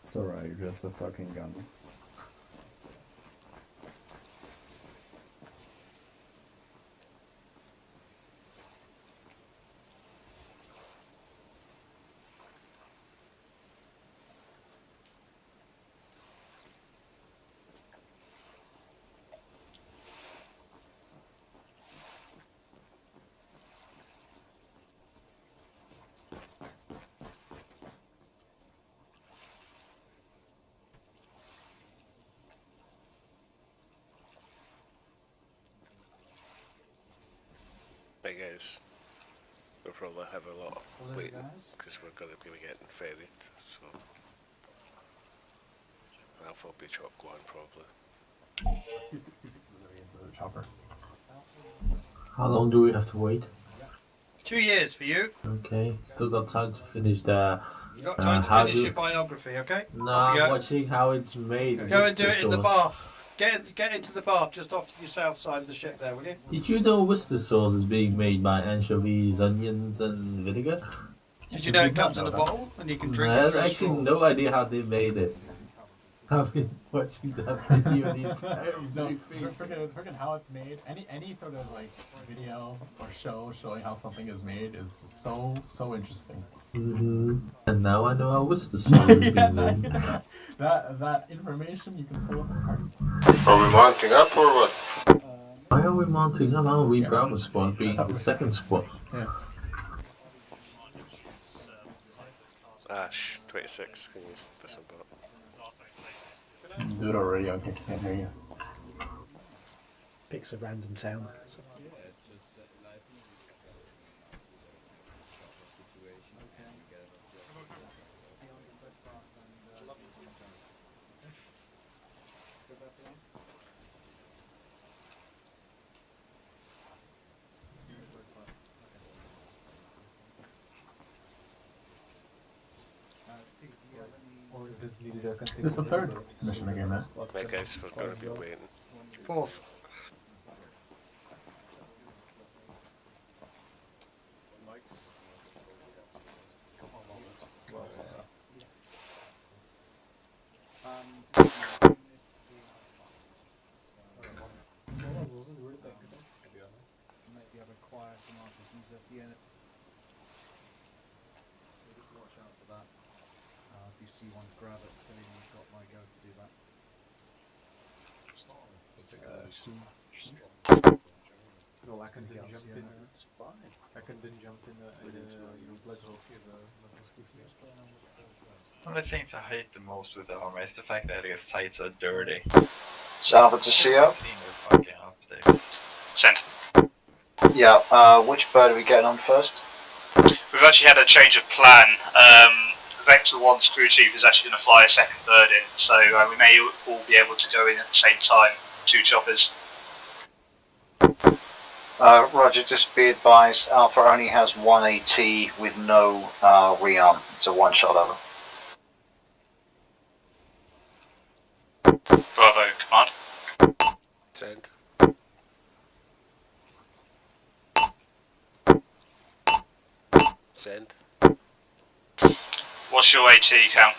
It's alright, you're just a fucking gunner. Big guys, we'll probably have a lot of waiting because we're going to be getting ferried, so Alpha will be chop one probably. 2-6 is already into the chopper. How long do we have to wait? 2 years for you. Okay, still got time to finish the. You've got time to finish your biography, okay? No, I'm watching how it's made. Go and do it in the bath. Get into the bath just off to the south side of the ship there, will you? Did you know Worcester sauce is being made by anchovies, onions, and vinegar? Did you know it comes in a bottle and you can drink I it have through a actually straw? no idea how they made it. I've been watching that video the entire Freaking how it's made. Any sort of like video or show showing how something is made is just so interesting. And now I know how Worcester sauce is being made. That information you can pull up in cards. Are we mounting up or what? Why are we mounting up? Aren't we Bravo squad being the second squad? Yeah. Ash, 26, can you use this one? Do it already, I guess I can't hear you. Picks a random town. This is the third mission again, man. Right guys, we're going to be waiting. Fourth. One of the things I hate the most with the ArmA is the fact that its sites are dirty. Salva to CO. Clean their fucking up there. Send. Yeah, which bird are we getting on first? We've actually had a change of plan. Vector 1's crew chief is actually going to fly a second bird in, so we may all be able to go in at the same time, 2 choppers. Roger, just be advised, Alpha only has 1 AT with no rearm. It's a one-shot over. Bravo, command. Send. Send. What's your AT count?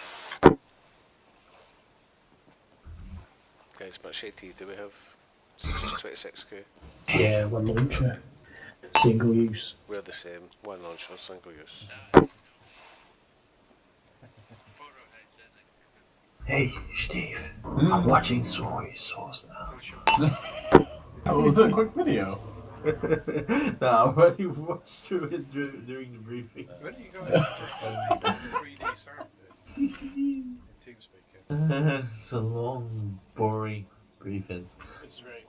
Guys, much AT do we have? So just 26k. Yeah, one launcher. Single use. We're the same. One launcher, single use. Hey, Steve. I'm watching soy sauce now. Oh, was it a quick video? No, I already watched through it during the briefing. When are you going to 3D sound in TeamSpeak? It's a long, boring briefing. It's very...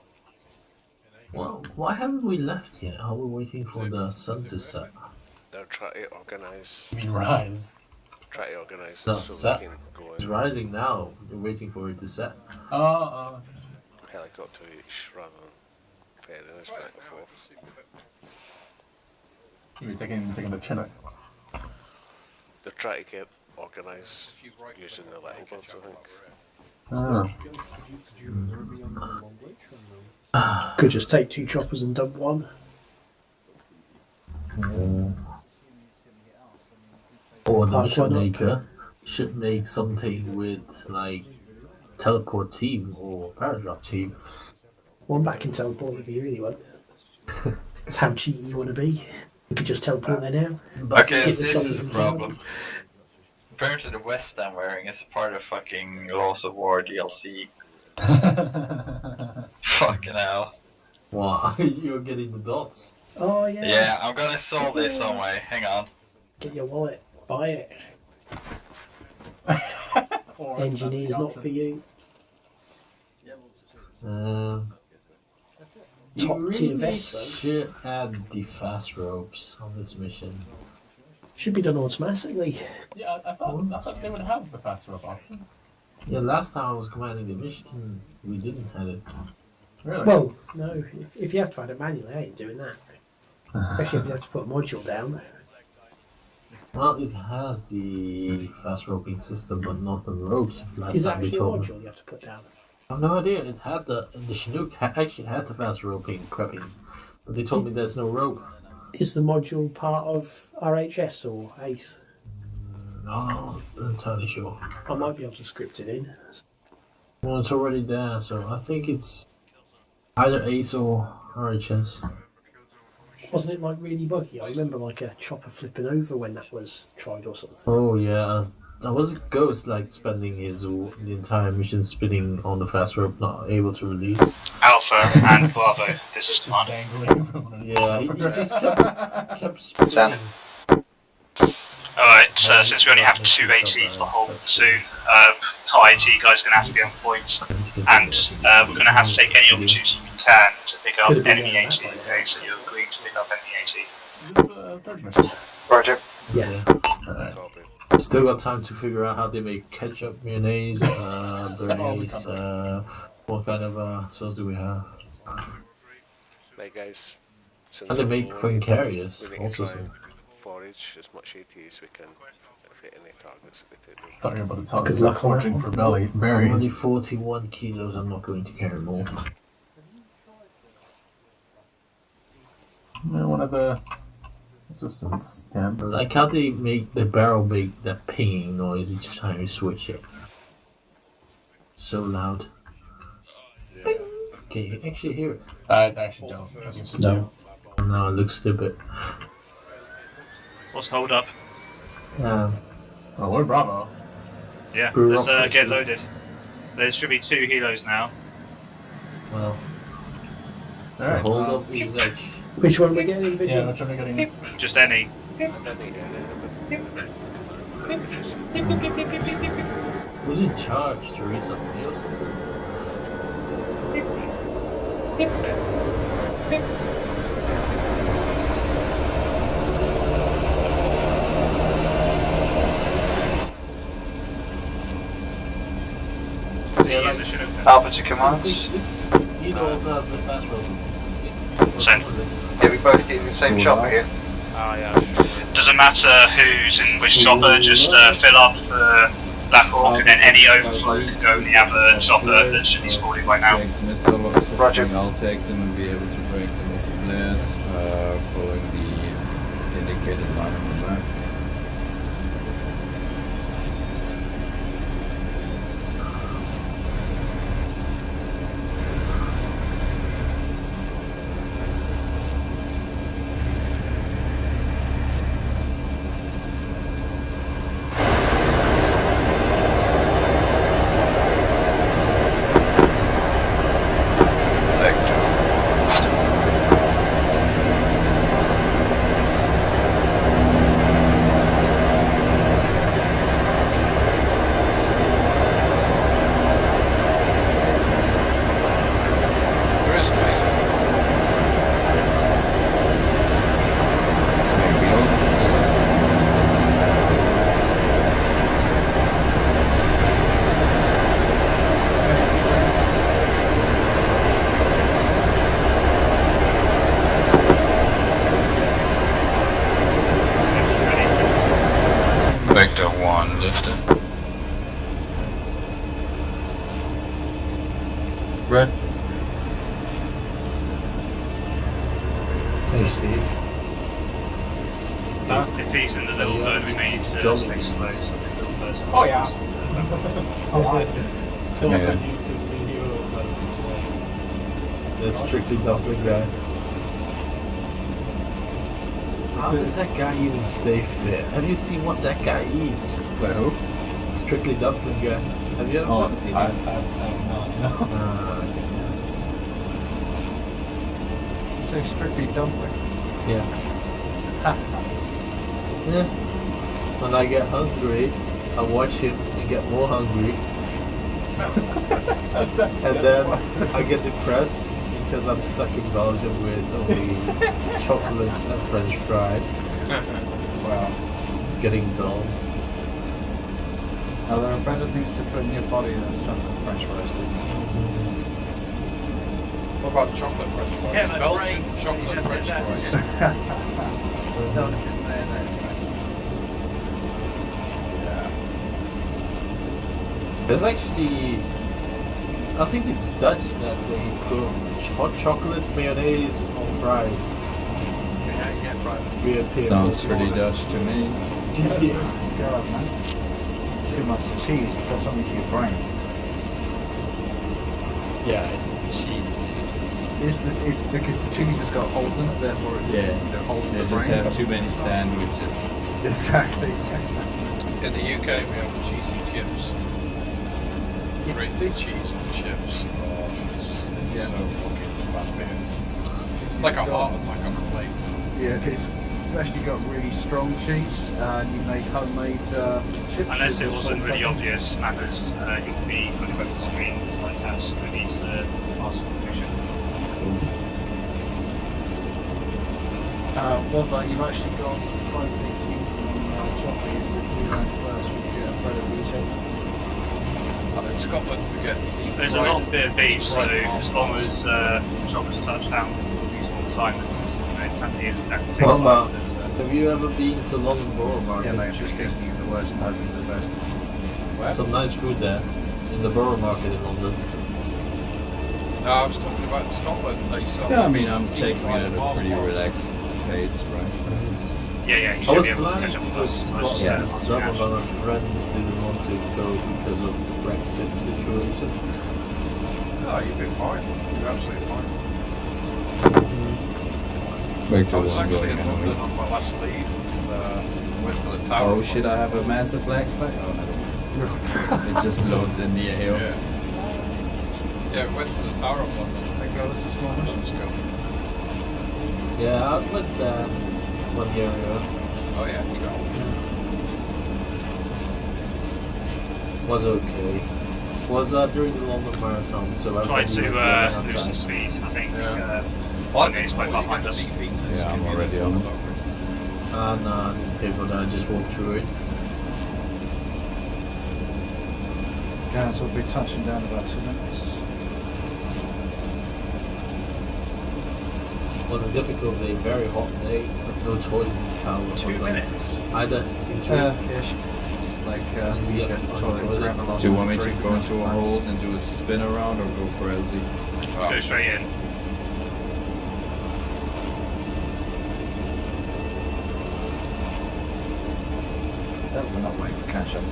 Well, why haven't we left yet? Are we waiting for the sun to set? They're trying to organise. You mean rise? Try to organise No, this so set. we can go It's in. rising now. We're waiting for it to set. Helicopter each rather than ferrying us back and forth. You mean taking the Chinook? They're trying to get organised using the little birds, I think. Could just take 2 choppers and dump 1. Or the Why mission not? maker should make something with like teleport team or paradrap team. One back can teleport if you really want. That's how cheeky you want to be. You could just teleport there now. Okay, Skip this the choppers is the and problem. Apparently the vest I'm wearing is a part of fucking Laws of War DLC. Fucking hell. Wow, you're getting the dots. Oh yeah. Yeah, I'm gonna solve this some way. Hang on. Get your wallet. Buy it. Or Engineers that's the not for option. you. You Top tier really vest, though. should add the fast ropes on this mission. Should be done automatically. Yeah, I thought they would have the fast rope option. Yeah, last time I was commanding the mission, we didn't have it. Really? Well, no. If you have to add it manually, I ain't doing that. Especially if you have to put a module down. Well, it has the fast roping system, but not the ropes. Last Is that time we actually a told me. module you have to put down? I have no idea. It had the Chinook actually had the fast roping prepping, but they told me there's no rope. Is the module part of RHS or ACE? No, I'm not entirely sure. I might be able to script it in. Well, it's already there, so I think it's either ACE or RHS. Wasn't it like really buggy? I remember like a chopper flipping over when that was tried or something. Oh yeah, that was a ghost like spending the entire mission spinning on the fast rope, not able to release. Alpha and Bravo, this is command. Dangling. Yeah, he just kept spinning. Sound. Alright, so since we only have 2 ATs to hold soon, our AT guys are going to have to be on point, and we're going to have to take any opportunity we can to pick up Could've been enemy doing AT, that by now. okay, so you're agreeing to pick up enemy AT. Is this the third mission? Roger. Yeah. Alright. Copy. Still got time to figure out how they make ketchup, mayonnaise, béarnaise, what kind of sauce do we have? Right guys. Since And they make we're fucking low, carriers, we need to also. try and forage as much AT as we can if hit any targets we do. Thought you were about to tell Good us luck, foraging for belly Only berries. 41 kilos, I'm not going to carry more. One of the assistants can. I like how they make the barrel make that pinging noise each time you switch it. So loud. Bing. Can you actually hear it? I actually don't. I think it's just No. No, it looks stupid. What's hold up? Oh, we're Bravo. Yeah, let's, get loaded. There should be 2 helos now. Well, Alright. hold up is edge. Which one are we getting? Yeah, Vigil? which one are we getting? Just any. Who's in charge, Teresa? Nielsen? Alpha to command. He also has the fast rolling system. Send. Yeah, we both get the same chopper here. Ah, yeah. Doesn't matter who's in which chopper, just fill up Black Hawk and then any overflow can go in the other chopper that should be spawning right now. Take missile locks or Roger. something, I'll take them and be able to break them with flares, following the indicated line on the map. Where is Mason? We also still have Vector 1 lifted. Red. Hey Steve. If he's in the little bird, we may need to stay slow so the little bird's not Oh, yeah. supposed to- A lot. Yeah. That's strictly dumpling guy. How does that guy even stay fit? Have you seen what that guy eats? Wait, who? Strictly dumpling guy. Have you ever seen I him? have not. No. So strictly dumpling. Yeah. Yeah. When I get hungry, I watch him and get more hungry, and then I get depressed because I'm stuck in Belgium with only chocolates and French fry. Wow. It's getting dull. Now there are better things to put in your body than chocolate French fries. What about chocolate French fries? Yeah, like Belgian brains. chocolate Yeah, French that- fries. Belgian mayonnaise. Yeah. There's actually, I think it's Dutch that they put hot chocolate mayonnaise on fries. Yeah, right. Weird Sounds pretty Dutch to me. Yeah. God, man. It's too much cheese. It does something to your brain. Yeah, it's the cheese, dude. It's because the cheese has got holes in it, therefore it holds They the just brain. have too many sandwiches. Exactly. In the UK, we have cheesy chips. Gritty cheese and chips. Oh, it's so fucking bad, man. It's like a heart attack on a plate. Yeah, it's actually got really strong cheese, and you make homemade chips. Unless it with wasn't salt, really pepper. obvious, Matters, you can be fully both the screens like us, we need to ask for permission. Well, but you've actually got quite a big cheese on chocolates. If we went first, we get a better retail. And in Scotland, we get deep There's a fried- long bit of beef, so fried as long as chocolate's touched down for a reasonable time, it's something is that takes What time. about- There's, Have you ever been to London Borough Market? Yeah, mate, I'm just thinking of the words and hoping for the best. Some nice food there in the Borough Market in London. No, I was talking about Scotland. They sell Yeah, I mean, I'm deep taking fried it at a Mars pretty bars. relaxed pace, right? yeah, you I should was be able to planning catch to up go with to us. Scotland, Yeah. and some of our friends didn't want to go because of the Brexit situation. No, you'll be fine. You're absolutely fine. Back I to was one actually going in London anyway. on my last leave. Went to the tower. Oh shit, I have a massive flag spike? Oh no. It just loaded in the AO. Yeah. Yeah, we went to the Tower of London. Thank God, this is small Months ago. Yeah, I went there 1 year ago. Oh yeah, you got Was okay. Was during the London Marathon, so Try everybody to was running lose outside. some speed, I think. Yeah. It's quite far behind us. Yeah, I'm already on. No, I didn't pay for that, I just walked through it. Guys, we'll be touching down in about 2 minutes. It was a difficult day, very hot day, no toilet in the tower. It 2 was like minutes. either Ish. Like, We you have get to the find toilet, toilet. grab a lot Do you of want me to drink, go and into a that's hold and do a spin around or go for LZ? Go straight in. fine. No, we're not waiting for catch up.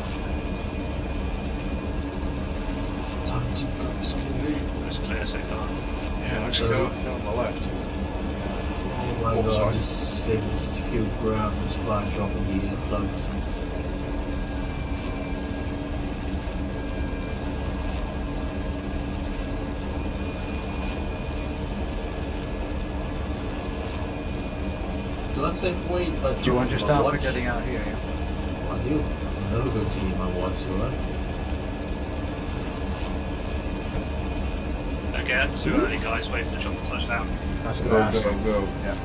time to go somewhere. It's clear so far. Yeah, actually go on the left. Oh my What god, side? just saved a few grams by dropping the earplugs. Do I save weight? Do you want to my start watch? getting out here? Yeah? I do. I never go to use my watch, do I? Don't get up too early, guys. Wait for the chocolate touchdown. That's the Go, last. go, go. Yeah.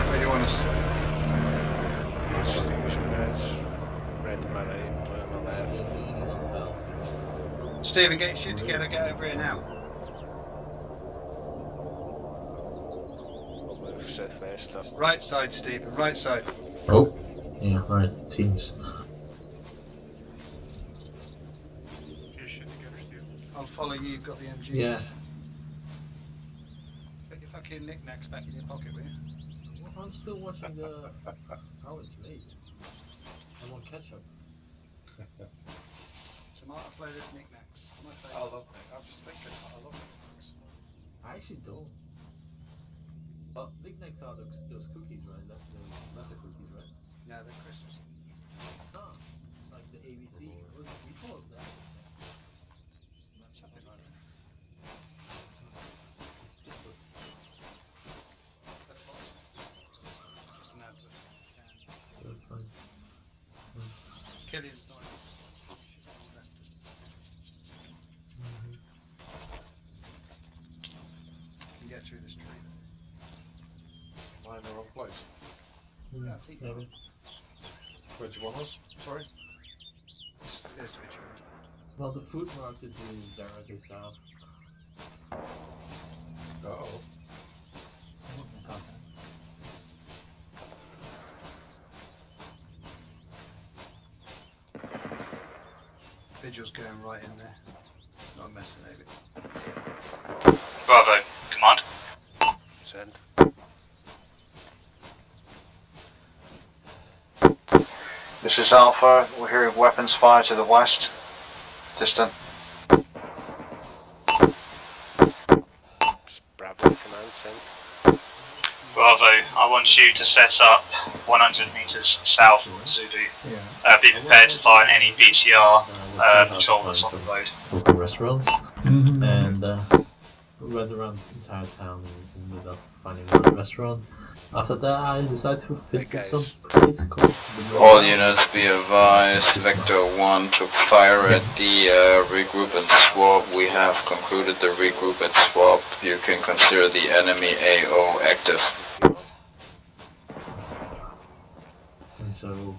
Where do you want us? Stephen, get your shit together, get over here now. We'll move southwest up. Right side, Stephen, right side. Oh, yeah, right. Seems. I'll follow you, you've got the MG. Yeah. Put your fucking knickknacks back in your pocket, will you? I'm still watching the how it's made. I'm on catch up. So might I play this knickknacks? I love it. I was just thinking, I love it. I actually don't. But knickknacks are those cookies, right? Those letter cookies, right? No, they're Christmas. No, like the ABC. We call it that. Something like that. It's just That's fine. Just an advert. That's fine. Killian's not. You can get through this tree. Am I in the wrong place? Yeah, I think Maybe. Where do you want us? Sorry? there's Richard. Well, the food market is directly south. Uh-oh. Vigil's going right in there. Not messing with it. Bravo, command. Send. This is Alpha. We're hearing weapons fire to the west. Distant. Bravo command sent. Bravo, I want you to set up 100 meters south of Zulu. Be prepared to fire any BTR patrollers on the road. Local restaurants and went around the entire town and ended up finding one restaurant. After that, I decided to visit some place called. All units be advised, Vector 1 took fire at the regroup and swap. We have concluded the regroup and swap. You can consider the enemy AO active. And so,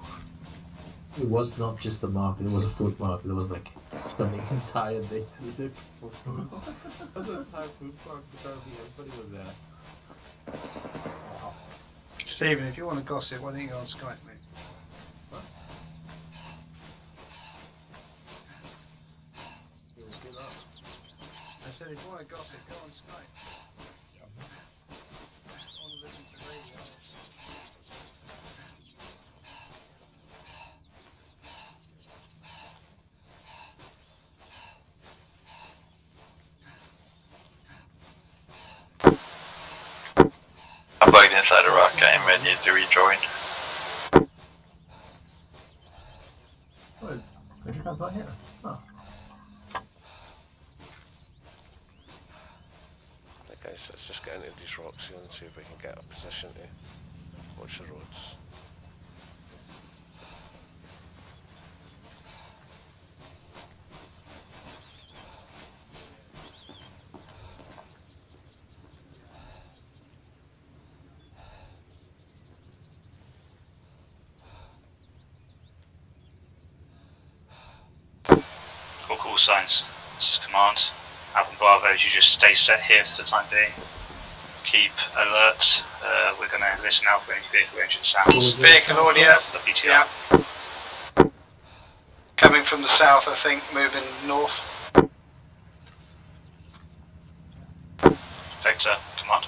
it was not just a market, it was a food market. It was like spending an entire day to the dip for food. It was an entire food market, apparently everybody was there. Stephen, if you want to gossip, why don't you go on Skype, mate? What? I said, if you want to gossip, go on Skype. I want to listen to radio. I'm bugged inside the rock. I am ready to rejoin. What? Richard comes not here. Oh. Okay, so let's just get into these rocks here and see if we can get a position to watch the roads. Call signs. This is command. Alpha Bravo, you just stay set here for the time being. Keep alert. We're going to listen out for any vehicle engine sounds. Vehicle audio. The BTR. Coming from the south, I think, moving north. Vector, command.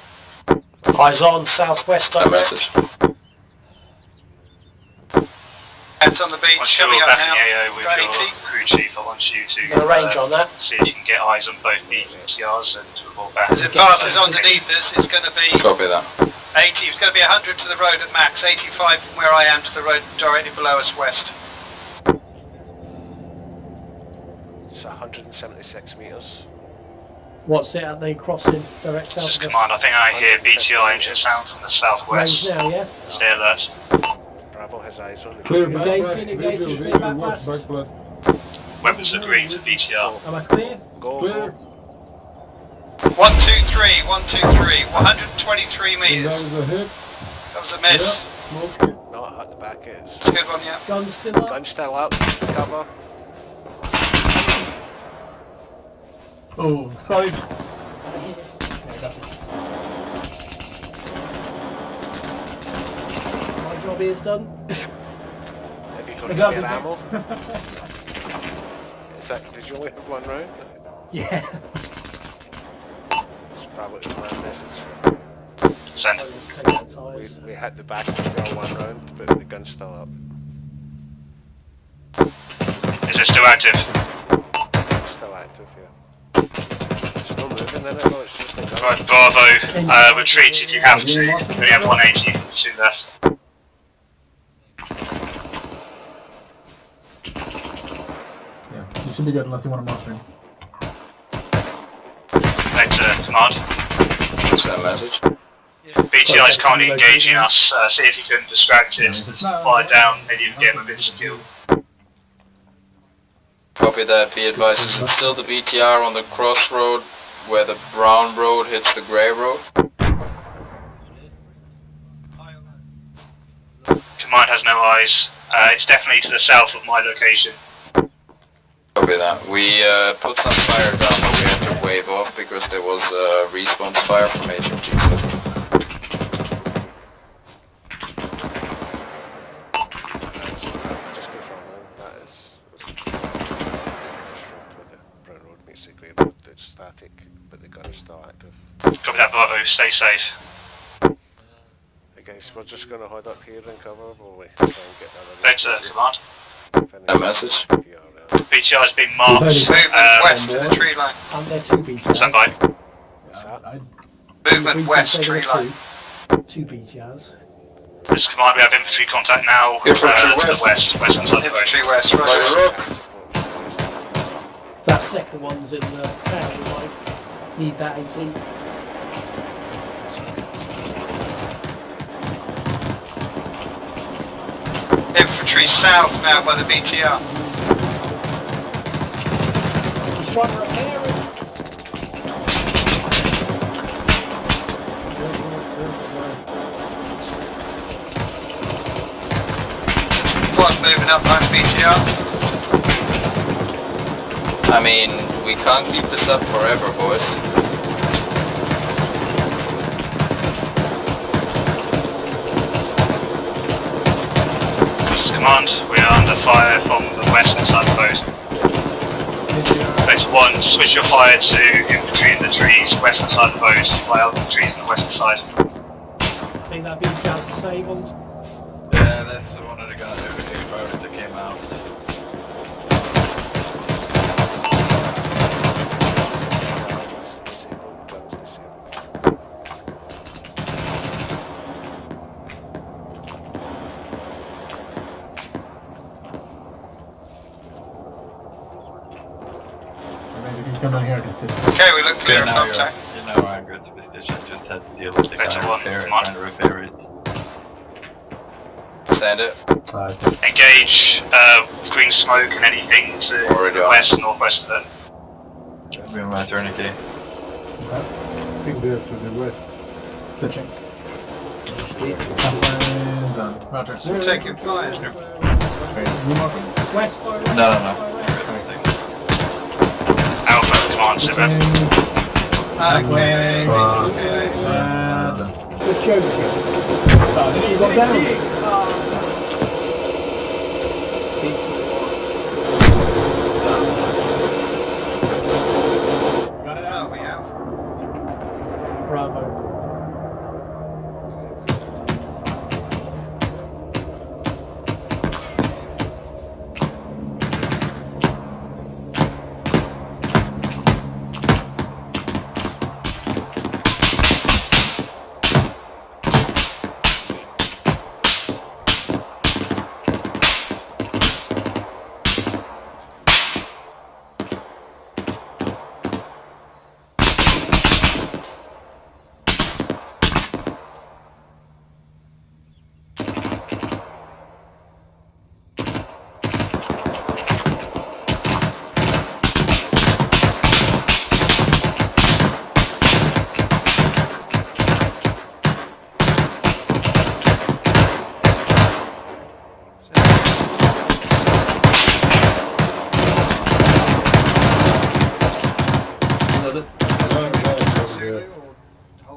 Eyes on, southwest, That message. Heads on the beach, Once you're coming up back now. in the AO with your 80. crew chief, I want you to Got a range on that. see if you can get eyes on both BTRs and to report back. As it passes underneath us, it's going to be Copy that. 80, it's going to be 100 to the road at max, 85 from where I am to the road directly below us west. It's 176 metres. What's it at the crossing direct This south is of us? command, I think I hear BTR engine sound from the Range southwest. now, yeah? Stay alert. Bravo has eyes on the Clear Engaging, back, engaging, visual, clear back watch west. back left. Weapons are green for BTR. Am I clear? Go, Clear. go. 123, 123, 123 And metres. that was a hit. That was a miss. Yeah, smoke it. Not at the back, it's It's a good one, yeah. Gun still up? gun still up, cover. Oh, sorry. My job is done. Have you got Good any job, ammo? Essex. Did you only have one round? Yeah. It's probably my message. Send. Oh, let's take out tires. We hit the back of the girl one round, but the gun's still up. Is it still active? It's still active, yeah. It's still moving in it, no, it's just a gun. Right, Bravo. Retreat if you have to. We only have 180 from 2 left. Yeah, you should be good unless you want a mushroom. Vector, command. What's that message? BTI is currently engaging us. See if you can distract it. Fire down, maybe you can get him a bit secure. Copy that. Be advised, is it still the BTR on the crossroad where the brown road hits the grey road? Command has no eyes. It's definitely to the south of my location. Copy that. We put some fire down, but we had to wave off because there was a response fire from HMG. Just go from there. That is construct with the brown road meets the grey road. It's static, but the gun is still active. Copy that, Bravo. Stay safe. Hey guys, we're just gonna hide up here and cover while we try and get that other. Vector, command. A message. BTI has been marked. West to the tree line. And they're 2 BTRs. Stand by. Movement west, tree line. 2 BTRs. This is command, we have infantry contact now. To the west, western side of the road. Infantry west, right. That second one's in the town, we might need that 18. Infantry south now by the BTR. He's trying to repair it. One moving up by the BTR. I mean, we can't keep this up forever, boys. This is command, we are under fire from the western side of the road. Vector 1, switch your fire to infantry in the trees, western side of the road, by other trees on the western side. I think that BTR's disabled. Yeah, that's one of the guys that came out. Come down here, I can sit. Okay, we look clear of now contact. you know I'm good to the station. I just had to deal with the guy Vector 1, trying to repair it. Stand it. I see. Engage green smoke and anything to the west, northwest of it. Be on my turn again. Okay. I think they're to the west. Switching. Done. Roger. Taking fire. Wait, you marking? West, No. Alpha, command, sit back. Okay. You're joking. You got down. Got it out. We have. Bravo.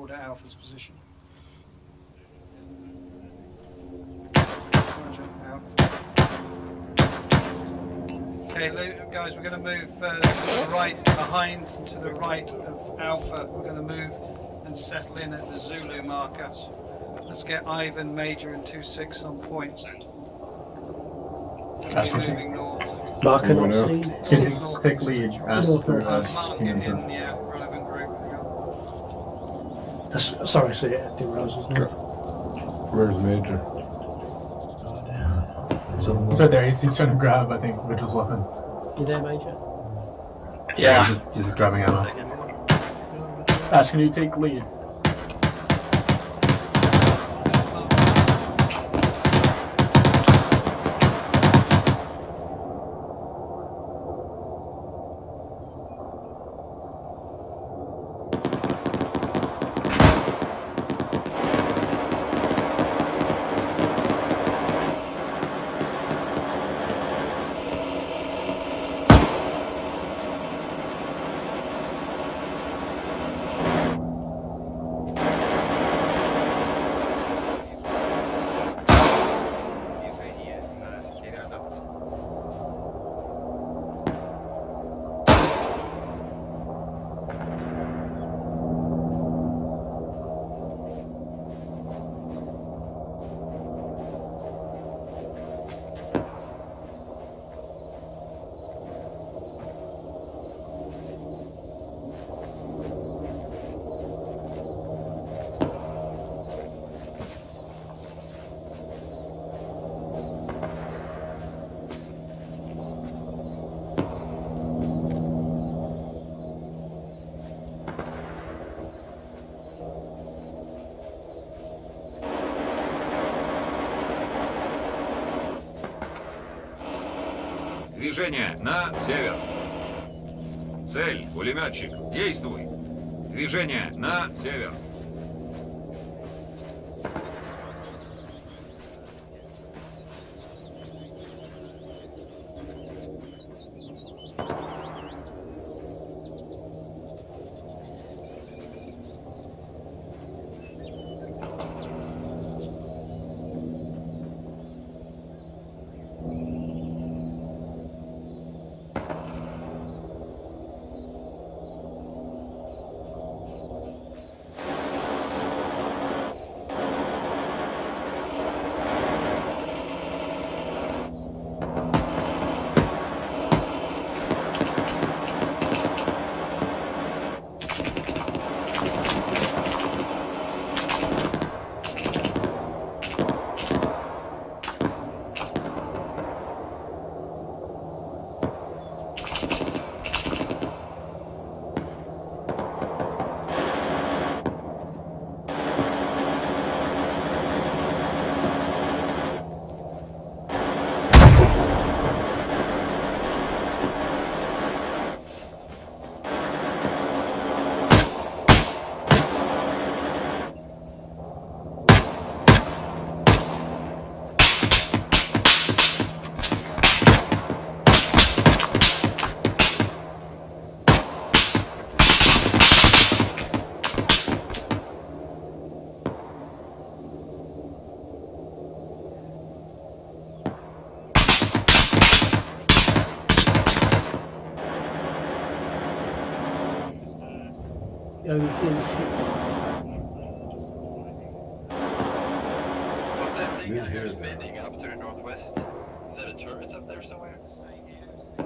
hold at Alpha's position. Roger, out. Okay, guys, we're going to move to the right, behind, to the right of Alpha. We're going to move and settle in at the Zulu marker. Let's get Ivan, Major, and 2-6 on point. Moving north. Marker not seen. Can you take lead? North, north, Mark it in, yeah, relevant group. Sorry, I see it. I didn't realise it was north. Where's Major? He's right there. He's trying to grab, I think, Mitchell's weapon. You there, Major? Yeah. He's just grabbing ammo. Ash, can you take lead? Движение на север. Цель, пулеметчик, действуй. Движение на север. The only thing. What's that thing out here bending up to the northwest? Is that a turret up there somewhere?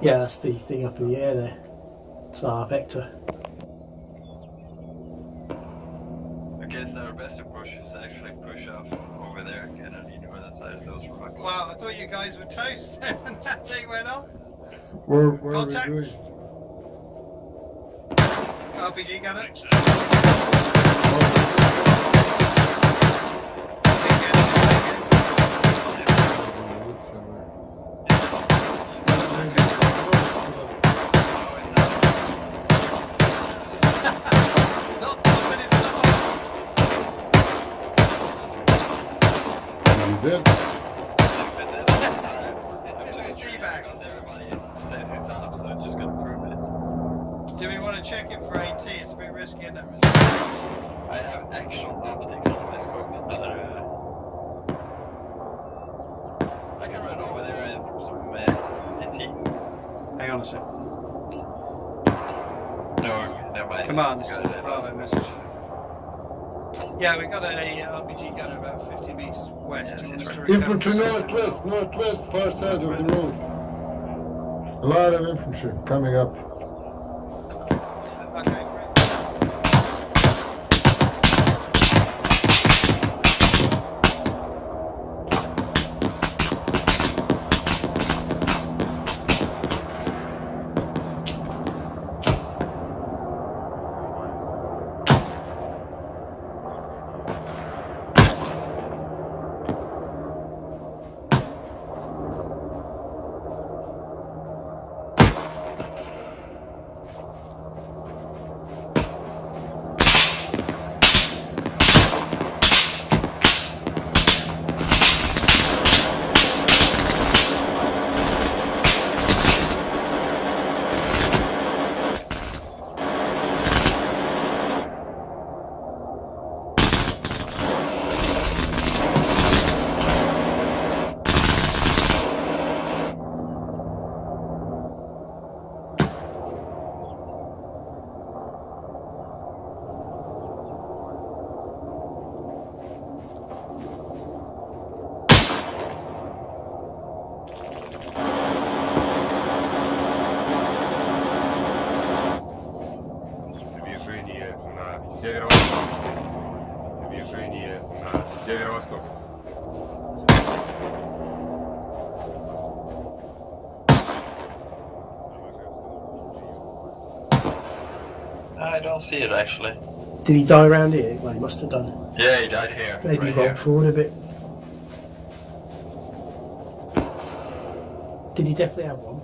Yeah, that's the thing up in the air there. It's our vector. I guess our best approach is to actually push off over there, get on the northern side of those rocks. Wow, I thought you guys were toast when that thing went off. Where Contact. are we doing? RPG gunner. Stop popping it for the holes. You did? Do we want to check it for AT? It's a bit risky, isn't it? I have actual optics on my scope. I can run over there and some NT. Hang on a sec. No, never mind. Command, this is a Bravo message. Yeah, we got a RPG gunner about 50 meters west. Do you want us to Infantry northwest, far side of the road. A lot of infantry coming up. Okay. Движение на северо-восток. I don't see it actually. Did he die around here? Well, he must have done. Yeah, he died here. Maybe right he rolled here. forward a bit. Did he definitely have one?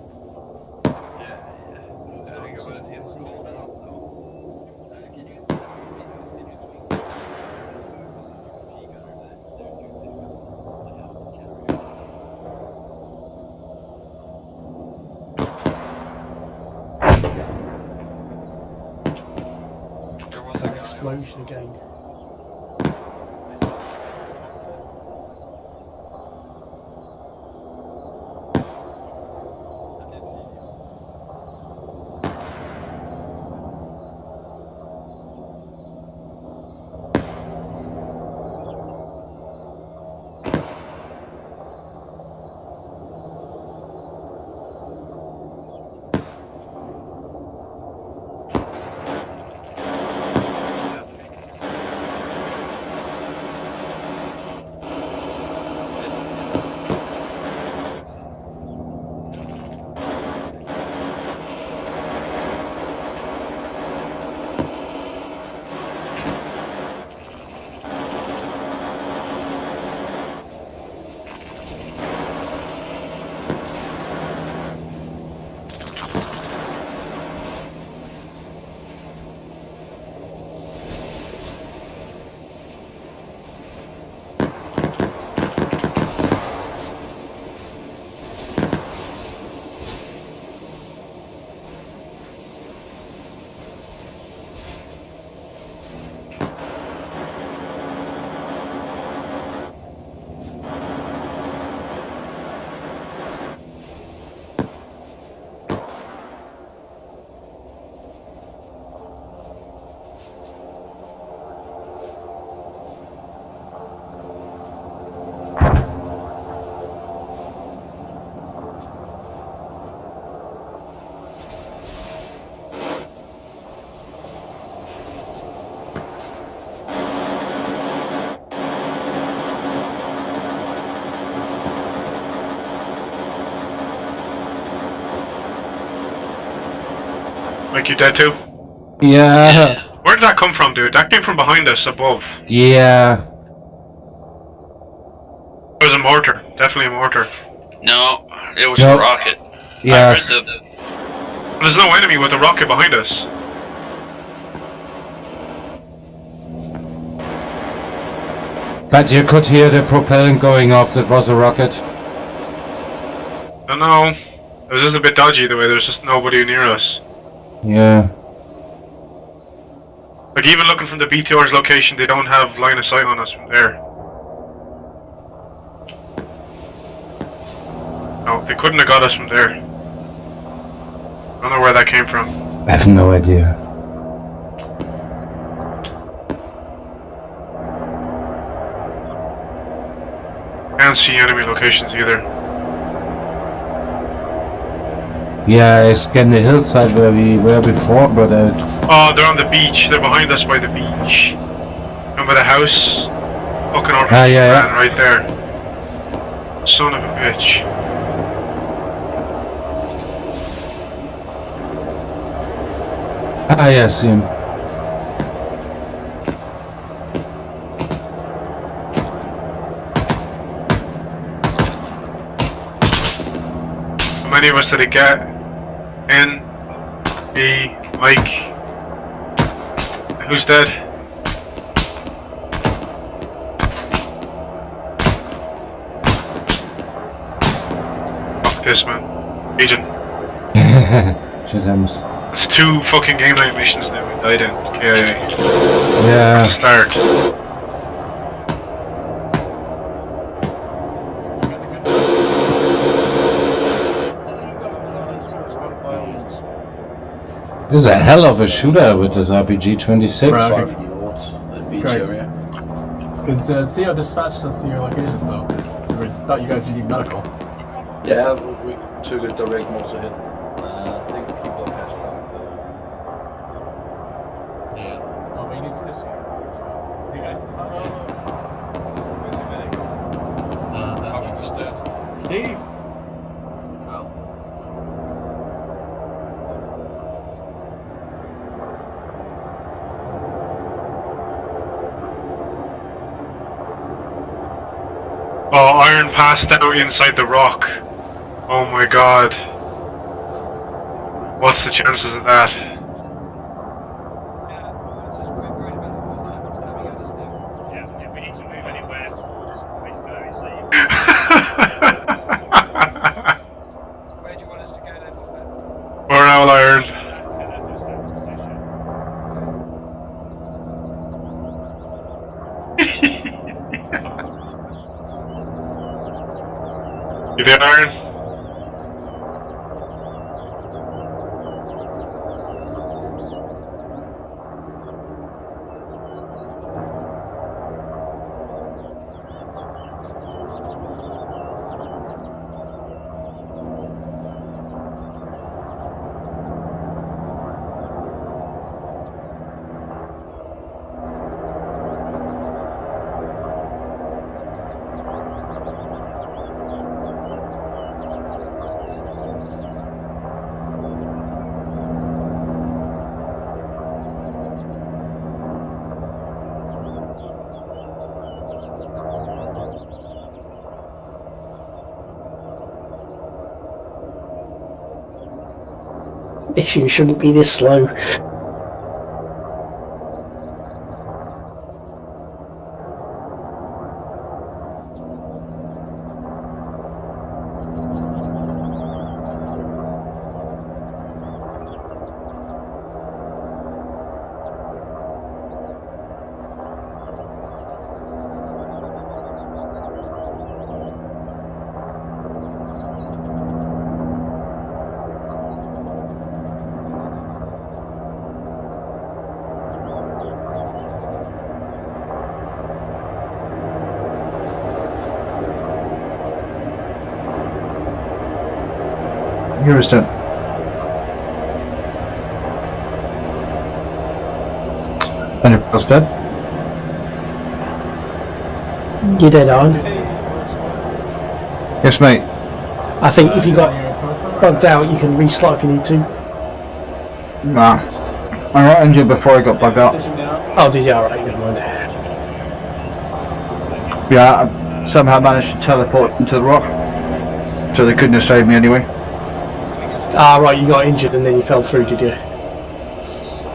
That explosion again. Like, you dead too? Yeah. Where did that come from, dude? That came from behind us, above. Yeah. It was a mortar. Definitely a mortar. No, it was Nope. a rocket. Yes. There's no enemy with a rocket behind us. But you could hear the propellant going off. That was a rocket. I don't know. It was just a bit dodgy the way there's just nobody near us. Yeah. Like, even looking from the BTR's location, they don't have line of sight on us from there. No, they couldn't have got us from there. I don't know where that came from. I have no idea. Can't see enemy locations either. Yeah, I scanned the hillside where we were before, but Oh, they're on the beach. They're behind us by the beach. Remember the house? Fucking off yeah. right there. Son of a bitch. yeah, I see him. How many of us did it get? N, B, Mike. Who's dead? Fuck this, man. Agent. Shit happens. It's 2 fucking game night missions now we died in. KIA. Yeah. Start. This is a hell of a shootout with this RPG-26. Because CO dispatched us to your location, so we thought you guys needed medical. Yeah, we took a direct motor hit. I think people have Yeah. Oh, we need stitching. You guys Steve! Oh, iron passed out inside the rock. Oh my god. What's the chances of that? If we need to move anywhere, just always go, so you... Where do you want us to go then? Or an owl iron. You there, Iron? Issue shouldn't be this slow. Houston. Anybody else dead? You dead on? Yes, mate. I think if you got bugged out, you can reslot if you need to. Nah. I got injured before I got bugged out. Oh, did you? Alright, never mind. Yeah, I somehow managed to teleport into the rock. So they couldn't have saved me anyway. Ah, right, you got injured and then you fell through, did you?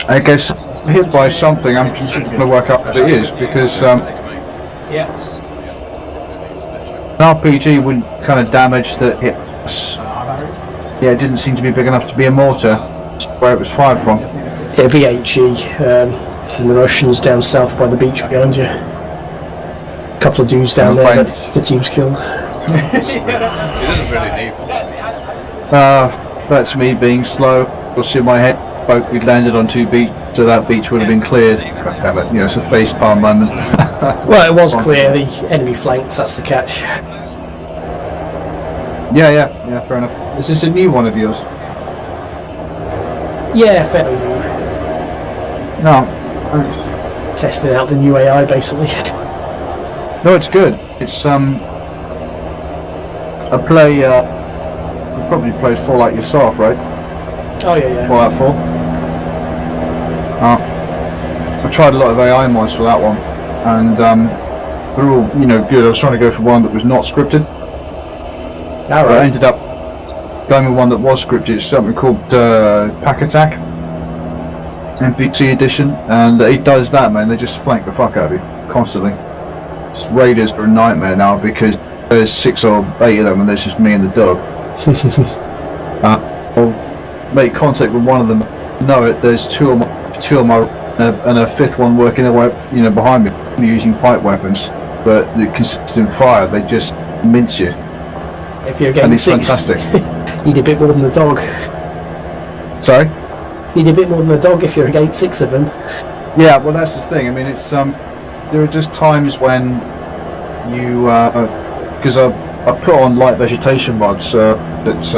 I guess hit by something. I'm just going to work out what it is because Yeah. an RPG wouldn't kind of damage that it was. Yeah, it didn't seem to be big enough to be a mortar. Where it was fired from. It'd be HE. from the Russians down south by the beach behind you. A couple of dudes down there that the team's killed. He doesn't really need one. That's me being slow. You'll see my head boat. We landed on 2 beach, so that beach would have been cleared. Damn it, it's a facepalm moment. Well, it was clear, the enemy flanks, that's the catch. Yeah, fair enough. Is this a new one of yours? Yeah, fairly new. No. Testing out the new AI, basically. No, it's good. It's, I play, you probably played 4 like yourself, right? Oh, yeah. 4 out of 4. I tried a lot of AI mods for that one, and they're all, good. I was trying to go for one that was not scripted. All right. I ended up going with one that was scripted. It's something called Pack Attack, NPC edition, and it does that, man. They just flank the fuck out of you constantly. Raiders are a nightmare now because there's 6 or 8 of them, and there's just me and the dog. I'll make contact with one of them. Know it. There's two of my and a 5th one working away, behind me, using pipe weapons. But the consistent fire, they just mince you. If you're getting 6, fantastic. Need a bit more than the dog. Sorry? Need a bit more than the dog if you're against 6 of them. Yeah, well that's the thing. I mean, it's there are just times when you because I put on light vegetation mods. It's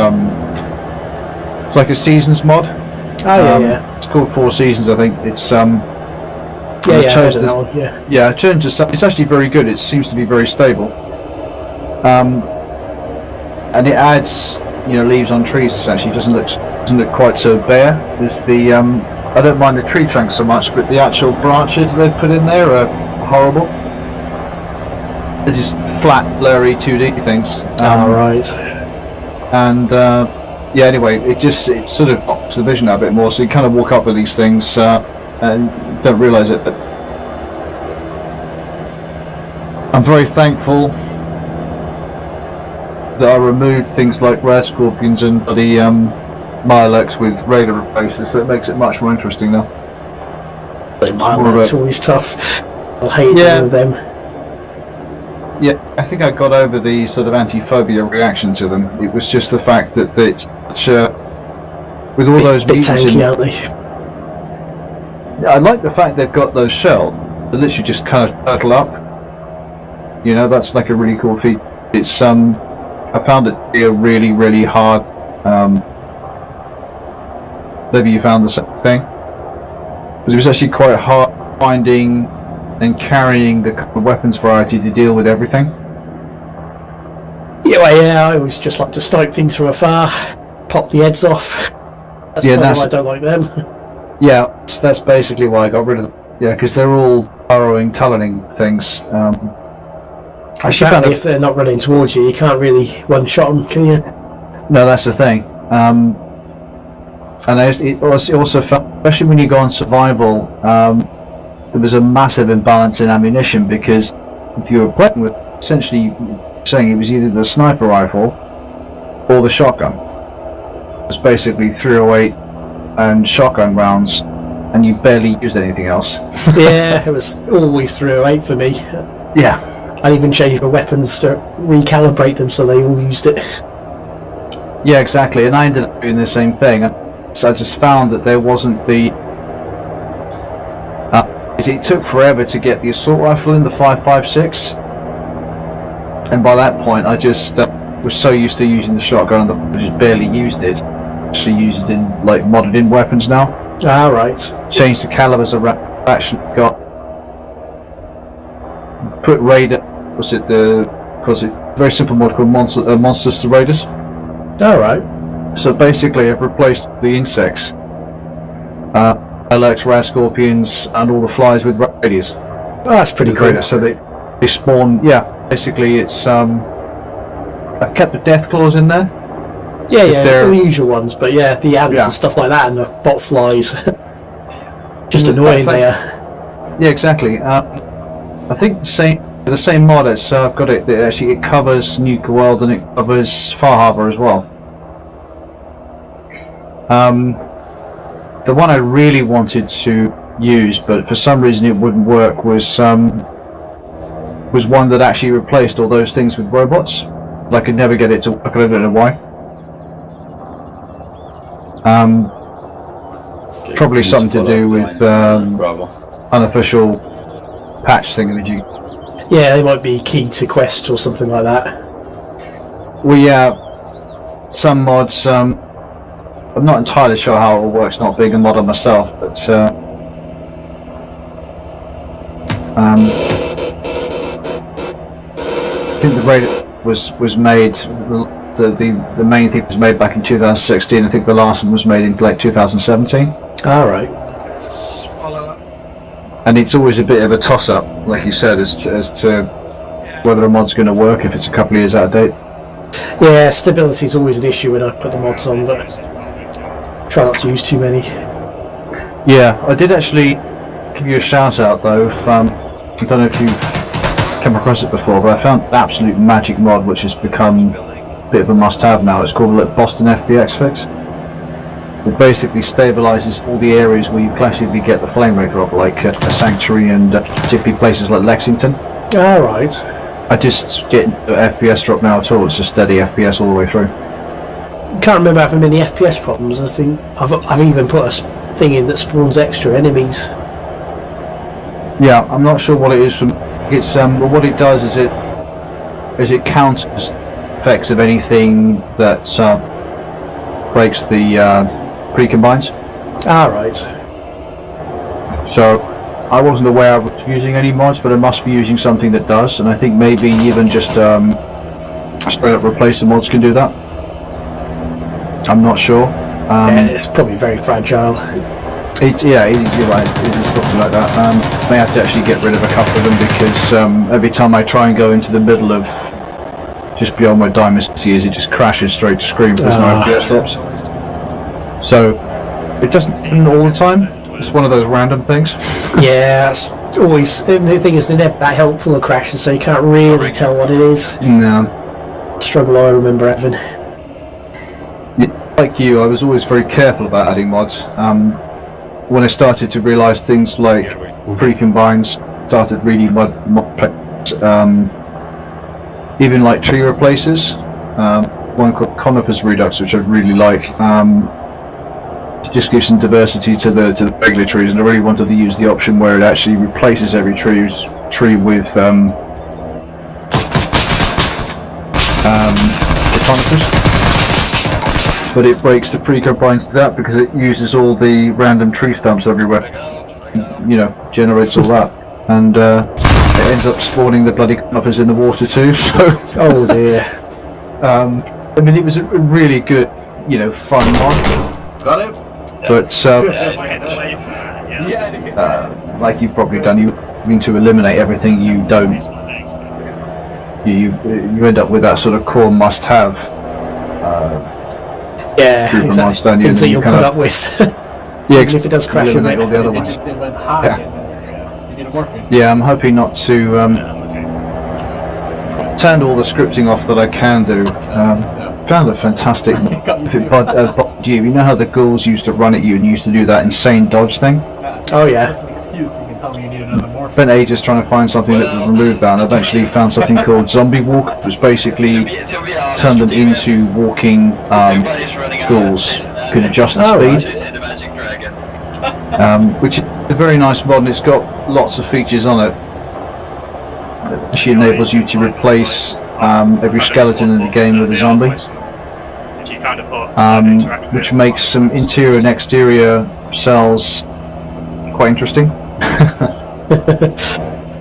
like a seasons mod. Oh yeah. It's called 4 Seasons, I think. It's I heard of that one, yeah. I changed it. It's actually very good. It seems to be very stable. And it adds, leaves on trees. Essentially, doesn't look quite so bare. There's the I don't mind the tree trunks so much, but the actual branches they've put in there are horrible. They're just flat, blurry 2D things. Right. And yeah, anyway, it sort of blocks the vision out a bit more, so you kind of walk up with these things and don't realise it. But I'm very thankful that I removed things like rare scorpions and the Mirelex with radar replacers, so it makes it much more interesting now. Mirelex always tough. I hate dealing with them. Yeah, I think I got over the sort of anti-phobia reaction to them. It was just the fact that it's such with all those bit mutants tanky, aren't they? Yeah, I like the fact they've got those shells that literally just kind of turtle up. That's like a really cool feat. It's I found it to be a really, really hard. Maybe you found the same thing, but it was actually quite hard finding and carrying the weapons variety to deal with everything. Yeah, I always just like to snipe things from afar, pop the heads off. That's probably why I don't like them. Yeah, that's basically why I got rid of them. Yeah, because they're all burrowing, tunneling things. Exactly, if they're not running towards you, you can't really one-shot them, can you? No, that's the thing. And it also felt, especially when you go on survival, there was a massive imbalance in ammunition, because if you were playing with, essentially saying it was either the sniper rifle or the shotgun. It was basically 308 and shotgun rounds, and you barely used anything else. Yeah, it was always 308 for me. Yeah. I even changed my weapons to recalibrate them so they all used it. Yeah, exactly, and I ended up doing the same thing. So I just found that there wasn't the... it took forever to get the assault rifle in the 5.56, and by that point I just was so used to using the shotgun that I just barely used it. Actually used it in like modded in weapons now. Ah, right. Changed the calibers around, actually got put Raider, was it very simple mod called Monsters to Raiders. Alright. So basically I've replaced the insects, Alex, rare scorpions and all the flies with radius. Oh, that's pretty cool. So they spawn, yeah, basically it's I've kept the death claws in there. Yeah, the usual ones, but yeah, the ants and stuff like that and the bot flies. Just annoying there. Yeah, exactly. I think the same mod, it's I've got it, it covers Nuka World and it covers Far Harbor as well. The one I really wanted to used, but for some reason it wouldn't work, was one that actually replaced all those things with robots. I could never get it to work. I don't know why. Probably something to do with unofficial patch thingamajig. Yeah, they might be key to quests or something like that. Well, yeah, some mods. I'm not entirely sure how it all works, not being a modder myself, but I think the raid was made. The main thing was made back in 2016. I think the last one was made in like 2017. All right. And it's always a bit of a toss-up, like you said, as to whether a mod's going to work if it's a couple of years out of date. Yeah, stability is always an issue when I put the mods on, but try not to use too many. Yeah, I did actually give you a shout out though. I don't know if you've come across it before, but I found an absolute magic mod which has become a bit of a must-have now. It's called the Boston FBX fix. It basically stabilises all the areas where you classically get the flame rate drop, like a Sanctuary and particularly places like Lexington. Alright. I just get FPS drop now at all. It's just steady FPS all the way through. Can't remember having many FPS problems. I think I've even put a thing in that spawns extra enemies. Yeah, I'm not sure what it is. It's but what it does is it counters effects of anything that breaks the pre-combines. Alright. So I wasn't aware I was using any mods, but I must be using something that does, and I think maybe even just straight up replace the mods can do that. I'm not sure. Yeah, it's probably very fragile. You're right, it is something like that. May have to actually get rid of a couple of them because every time I try and go into the middle of just beyond where Dynasty is, it just crashes straight to screen because no FPS drops. So it doesn't happen all the time. It's one of those random things. Yeah, it's always the thing is they're never that helpful or crashes, so you can't really tell what it is. No. Struggle I remember having. Like you, I was always very careful about adding mods. When I started to realise things like pre-combines, started reading mod even like tree replacers. One called Conifers Redux, which I really like. Just gives some diversity to the regular trees, and I really wanted to use the option where it actually replaces every tree with the conifers. But it breaks the pre-combines to that because it uses all the random tree stumps everywhere. You know, generates all that, and it ends up spawning the bloody conifers in the water too. So. Oh dear. I mean, it was a really good, fun mod. Got it. But like you've probably done, you mean to eliminate everything you don't. You end up with that sort of core must-have. Yeah, exactly. Things that you'll put up with. Yeah, even if it does crash, eliminate all the other ones. It went high. Yeah. You need a morphine. Yeah, I'm hoping not to turn all the scripting off that I can do. Found a fantastic you know how the ghouls used to run at you and used to do that insane dodge thing? Oh yeah. That's an excuse. You can tell me you need another morphine. Spent ages trying to find something that would remove that, and I've actually found something called Zombie Walk, which basically turned them into walking ghouls. You can adjust the speed. Which is a very nice mod, and it's got lots of features on it. It actually enables you to replace every skeleton in the game with a zombie, which makes some interior and exterior cells quite interesting.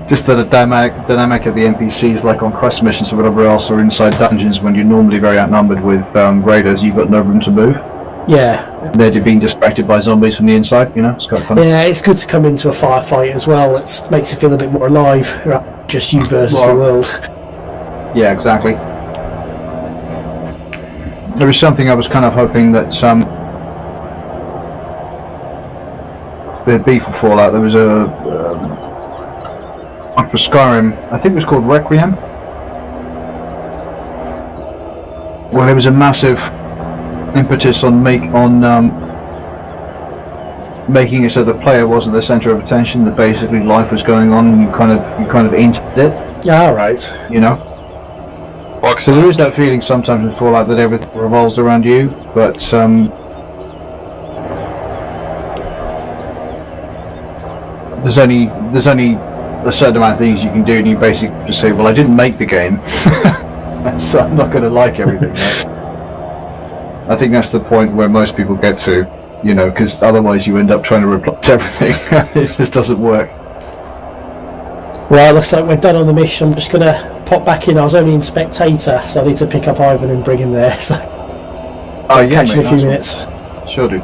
Just that the dynamic of the NPCs, like on quest missions or whatever else, or inside dungeons when you're normally very outnumbered with raiders, you've got no room to move. Yeah. They're being distracted by zombies from the inside, it's quite fun. Yeah, it's good to come into a firefight as well. It makes you feel a bit more alive, just you versus the world. Yeah, exactly. There was something I was kind of hoping that there'd be for Fallout. There was for Skyrim, I think it was called Requiem. Well, there was a massive impetus on making it so the player wasn't the center of attention, that basically life was going on and you kind of entered it. Yeah, alright. You know? So there is that feeling sometimes in Fallout that everything revolves around you, but there's only a certain amount of things you can do, and you basically just say, well, I didn't make the game, so I'm not going to like everything. Right? I think that's the point where most people get to, you know, because otherwise you end up trying to replace everything. It just doesn't work. Well, it looks like we're done on the mission. I'm just going to pop back in. I was only in Spectator, so I need to pick up Ivan and bring him there. So yeah, catch you in a few nice minutes. Sure do.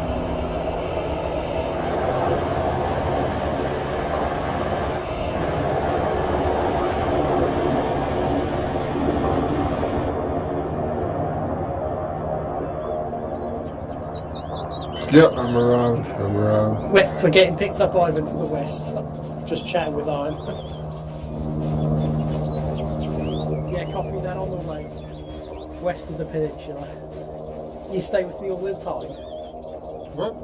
Yeah, I'm around. We're getting picked up, Ivan, from the west. I'm just chatting with Iron. Yeah, copy that on the way. West of the peninsula. You stay with me all the time? What?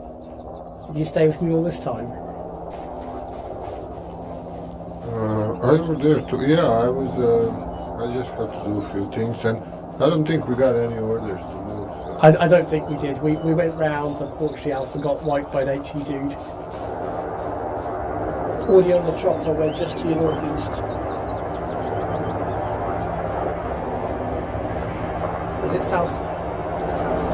Did you stay with me all this time? I was there too. Yeah, I was. I just had to do a few things, and I don't think we got any orders to move. So. I don't think we did. We went round. Unfortunately, Alpha got wiped by an HE dude. Audio on the chopper went just to your northeast. Is it south? Is it south?